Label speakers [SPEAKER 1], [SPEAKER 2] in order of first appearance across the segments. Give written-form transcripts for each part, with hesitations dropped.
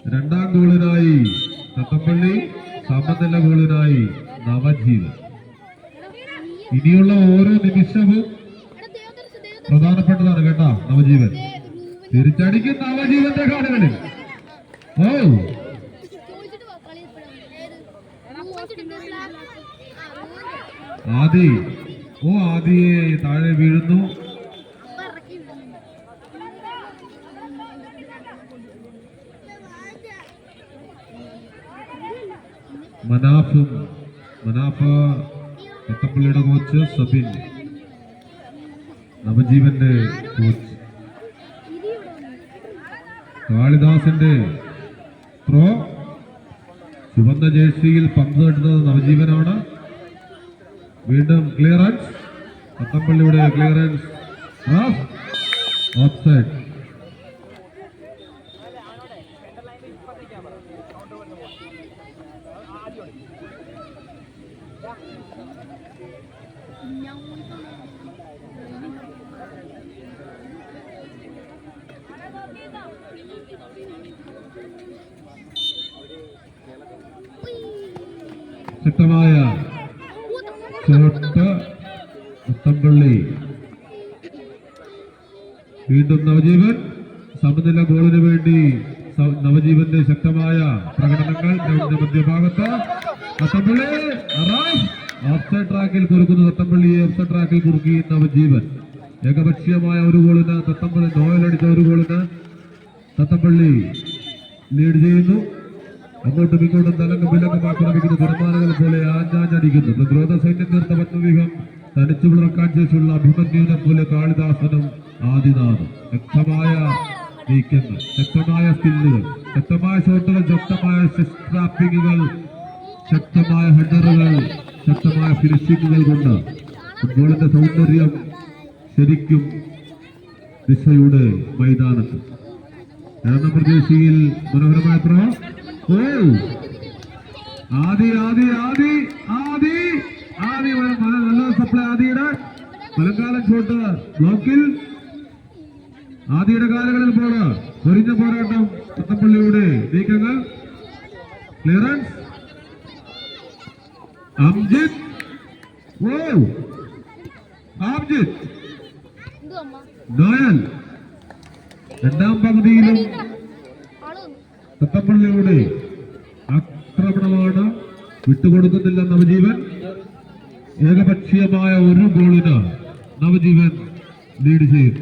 [SPEAKER 1] രണ്ടാം ഗോളിനായി തത്തപ്പള്ളി, സമനില ഗോളിനായി നവജീവൻ. ഇനിയുള്ള ഓരോ നിമിഷവും പ്രധാനപ്പെട്ടതാണ് കേട്ടോ. നവജീവൻ തിരിച്ചടിക്കും. നവജീവന്റെ കാലുകളിൽ ആദിയെ താഴെ വീഴുന്നു. മനാഫ് തത്തപ്പള്ളിയുടെ കോച്ച് സബിൻ, നവജീവന്റെ കോച്ച് കാളിദാസിന്റെ ത്രോ. ചുവന്ന ജേഴ്സിയിൽ പന്ത് തട്ടുന്നത് നവജീവനാണ്. വീണ്ടും ക്ലിയറൻസ്, തത്തപ്പള്ളിയുടെ ക്ലിയറൻസ് ഓഫ്സൈഡ്. ശക്തമായ ഷോട്ട് തത്തപ്പള്ളി. വീണ്ടും നവജീവൻ. സമനില ഗോളിന് വേണ്ടി നവജീവന്റെ ശക്തമായ പ്രകടനങ്ങൾ. ഗ്രൗണ്ടിന്റെ മധ്യഭാഗത്ത് തത്തപ്പള്ളി ഓഫ്സൈഡ് ട്രാക്കിൽ കുറുക്കുന്നു. തത്തപ്പള്ളിയെ ഓഫ്സൈഡ് ട്രാക്കിൽ കുറുക്കി നവജീവൻ. ഏകപക്ഷീയമായ ഒരു ഗോളിന് തത്തപ്പള്ളി, നോയൽ അടിച്ച ഒരു ഗോളിന് തത്തപ്പള്ളി ലീഡ് ചെയ്യുന്നു. അങ്ങോട്ടും ഇങ്ങോട്ടും തലങ്ങും വിലങ്ങും ആക്രമിക്കുന്ന തിരമാലകൾ പോലെ ആഞ്ഞാഞ്ഞടിക്കുന്നു. പ്രതിരോധ സൈന്യം തീർത്ത പത്മവ്യൂഹം തനിച്ചു വിളർക്കാൻ ശേഷിയുള്ള അഭിമന്യുവിനെ പോലെ കാളിദാസനും ആദിനാഥും. ശക്തമായ നീക്കങ്ങൾ, ശക്തമായ സ്കില്ലുകൾ, ശക്തമായ ഷോട്ടുകൾ, ശക്തമായ സ്ട്രാപ്പിങ്ങുകൾ, ശക്തമായ ഹെഡറുകൾ, ശക്തമായ ഫിനിഷിങ്ങുകൾ കൊണ്ട് ഫുട്ബോളിന്റെ സൗന്ദര്യം ശരിക്കും ദിശയുടെ മൈതാനത്ത്. രണ്ടാം പ്രദേശിയിൽ മനോഹരമായ ത്രോ. നല്ല സപ്ലൈ ആദിയുടെ മലങ്കാലൻ ഷോട്ട് ബ്ലോക്കിൽ. ആദിയുടെ കാലുകളിൽ പോണ്. പൊരിഞ്ഞ പോരാട്ടം. തത്തപ്പള്ളിയുടെ നീക്കങ്ങൾ. ക്ലിയറൻസ്. അംജിത് നോയൽ. രണ്ടാം പകുതിയിലും തത്തപ്പള്ളിയുടെ ആക്രമണമാണ്. വിട്ടുകൊടുക്കുന്നില്ല നവജീവൻ. ഏകപക്ഷീയമായ ഒരു ഗോളിന് നവജീവൻ ലീഡ് ചെയ്തു.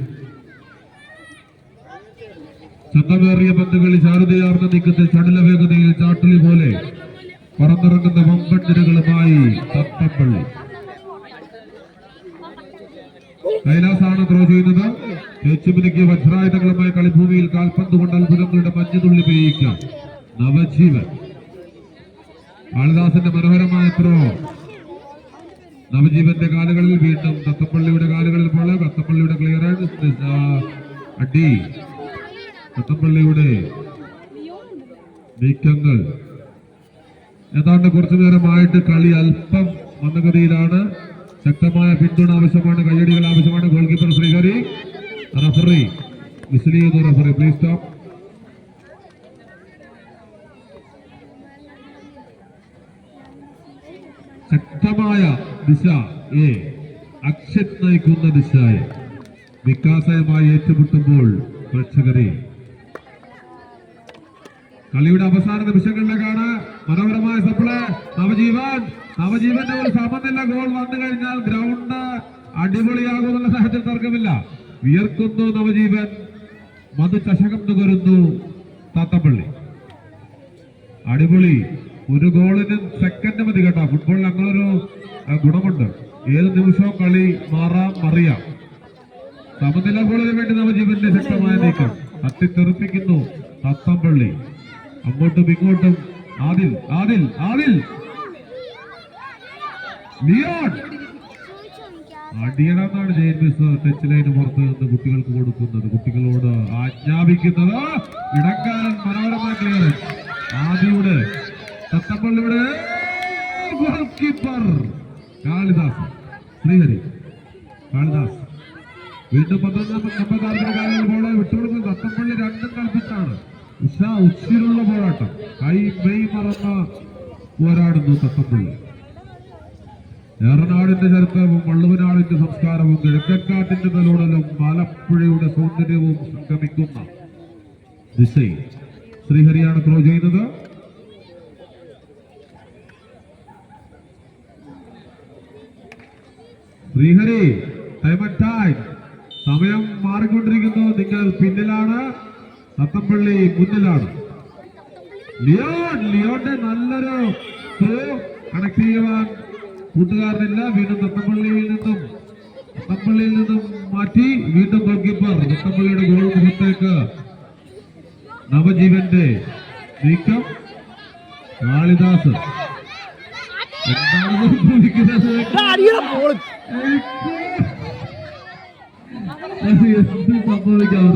[SPEAKER 1] ചന്തമേറിയ പന്തുകളിൽ ചാരുതയാർന്ന നീക്കത്തിൽ ചടുല വേഗതയിൽ ചാട്ടലി പോലെ പറന്നിറങ്ങുന്ന വമ്പൻതിരുകളുമായി തത്തപ്പള്ളി. കൈലാസാണ് ത്രോ ചെയ്യുന്നത്. തേച്ചുമിനുക്കിയ വജ്രായുധങ്ങളുമായി കളിഭൂമിയിൽ കാൽപന്ത് കൊണ്ട് അത്ഭുതങ്ങളുടെ മഞ്ഞുതുള്ളി പെയ്യിക്കാം നവജീവൻ. കാളിദാസന്റെ മനോഹരമായ ത്രോ നവജീവന്റെ കാലുകളിൽ. വീണ്ടും തത്തപ്പള്ളിയുടെ കാലുകളിൽ പോലെ തത്തപ്പള്ളിയുടെ ക്ലിയറൻസ് അടി. തത്തപ്പള്ളിയുടെ നീക്കങ്ങൾ. ഏതാണ്ട് കുറച്ചു നേരമായിട്ട് കളി അല്പം മന്ദഗതിയിലാണ്. ശക്തമായ പിന്തുണ ആവശ്യമാണ്. കയ്യടികൾ ആവശ്യമാണ്. Goal keeper Sreehari. Referee whistle ചെയ്യുന്നു. Referee please stop. ശക്തമായ ദിശ എ, അക്ഷത് നയിക്കുന്ന ദിശയെ വികാസയുമായി ഏറ്റുമുട്ടുമ്പോൾ പ്രേക്ഷകരെ കളിയുടെ അവസാന നിമിഷങ്ങളിലേക്കാണ്. മനോഹരമായ സപ്ലൈ. നവജീവന്റെ ഒരു സമനില ഗോൾ വന്നു കഴിഞ്ഞാൽ ഗ്രൗണ്ട് അടിപൊളിയാകുമെന്നുള്ള സാഹചര്യം തർക്കമില്ല. വിയർക്കുന്നു നവജീവൻ. മധുചഷകം നുകരുന്നു തത്തപ്പള്ളി. അടിപൊളി. ഒരു ഗോളിന് സെക്കൻഡ് മതി കേട്ടോ. ഫുട്ബോളിൽ അങ്ങനൊരു ഗുണമുണ്ട്. ഏത് നിമിഷവും കളി മാറാം മറിയാം. സമനില ഗോളിന് വേണ്ടി നവജീവന്റെ ശക്തമായ നീക്കം. തട്ടിത്തെറിപ്പിക്കുന്നു തത്തപ്പള്ളി. അങ്ങോട്ടും ഇങ്ങോട്ടും ആദിൽ ലിയോൺ. അടിയണമെന്നാണ് ജെയിംസ് ടച്ച് ലൈന് പുറത്ത് നിന്ന് കുട്ടികൾക്ക് കൊടുക്കുന്നത്. കുട്ടികളോട് ആജ്ഞാപിക്കുന്നത്. ഇടക്കാലൻ മനോഹരമായ ക്ലിയറൻസ്. ആദിയുടെ തത്തപ്പള്ളിയുടെ ഗോൾ കീപ്പർ കാളിദാസ്. ശ്രീഹരി കാളിദാസ്. വീണ്ടും 19 കാലങ്ങളിൽ ബോളെ വിട്ടുകൊടുക്കുന്നത്. തത്തപ്പള്ളി രണ്ടും കൽപ്പിച്ചാണ്. ഉച്ചിലുള്ള പോരാട്ടം. കൈ മെയ് മറന്ന് പോരാടുന്നു തത്തപ്പള്ളി. ഏറനാടിന്റെ ചരിത്രവും വള്ളുവനാടിന്റെ സംസ്കാരവും കിഴക്കക്കാട്ടിന്റെ തലോടലും ആലപ്പുഴയുടെ സൗന്ദര്യവും സംഗമിക്കുന്ന ദിശയിൽ ശ്രീഹരിയാണ് ത്രോ ചെയ്യുന്നത്. ശ്രീഹരി, ടൈം ആൻഡ് ടൈം, സമയം മാറിക്കൊണ്ടിരിക്കുന്നു. നിങ്ങൾ പിന്നിലാണ്, തത്തപ്പള്ളി മുന്നിലാണ്. ലിയോന്റെ നല്ലൊരു ത്രോ കണക്ട് ചെയ്യുവാൻ കൂട്ടുകാരനില്ല. വീണ്ടും തത്തപ്പള്ളിയിൽ നിന്നും മാറ്റി വീണ്ടും ഗോൾ കീപ്പർ. തത്തപ്പള്ളിയുടെ ഗോൾ മുഖത്തേക്ക് നവജീവന്റെ നീക്കം. കാളിദാസ് എന്താണ് സംഭവിക്കുന്നത്? എന്ത് സംഭവിക്കാം?